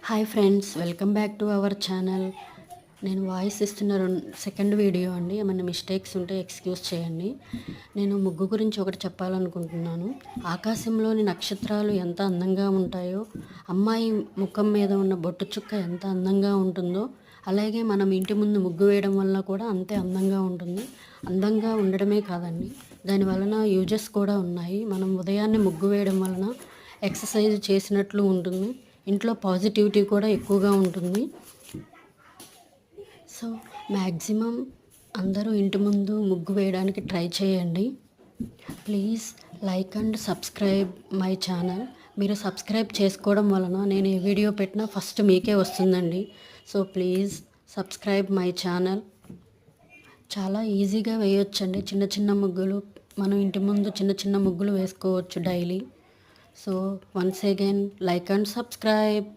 Hi friends, welcome back to our channel. నేను voice ఇస్తున్న second video అండి. ఏమైనా మిస్టేక్స్ ఉంటే ఎక్స్క్యూజ్ చేయండి. నేను ముగ్గు గురించి ఒకటి చెప్పాలనుకుంటున్నాను. ఆకాశంలోని నక్షత్రాలు ఎంత అందంగా ఉంటాయో, అమ్మాయి ముఖం మీద ఉన్న బొట్టు చుక్క ఎంత అందంగా ఉంటుందో, అలాగే మనం ఇంటి ముందు ముగ్గు వేయడం వల్ల కూడా అంతే అందంగా ఉంటుంది. అందంగా ఉండడమే కాదండి, దాని వలన యూజెస్ కూడా ఉన్నాయి. మనం ఉదయాన్నే ముగ్గు వేయడం వలన ఎక్సర్సైజ్ చేసినట్లు ఉంటుంది. ఇంట్లో పాజిటివిటీ కూడా ఎక్కువగా ఉంటుంది. సో మ్యాక్సిమం అందరూ ఇంటి ముందు ముగ్గు వేయడానికి ట్రై చేయండి. Please like and subscribe my channel. మీరు సబ్స్క్రైబ్ చేసుకోవడం వలన నేను ఏ వీడియో పెట్టినా ఫస్ట్ మీకే వస్తుందండి. So please subscribe my channel. చాలా ఈజీగా వేయొచ్చండి చిన్న చిన్న ముగ్గులు. మనం ఇంటి ముందు చిన్న చిన్న ముగ్గులు వేసుకోవచ్చు daily. So once again like and subscribe.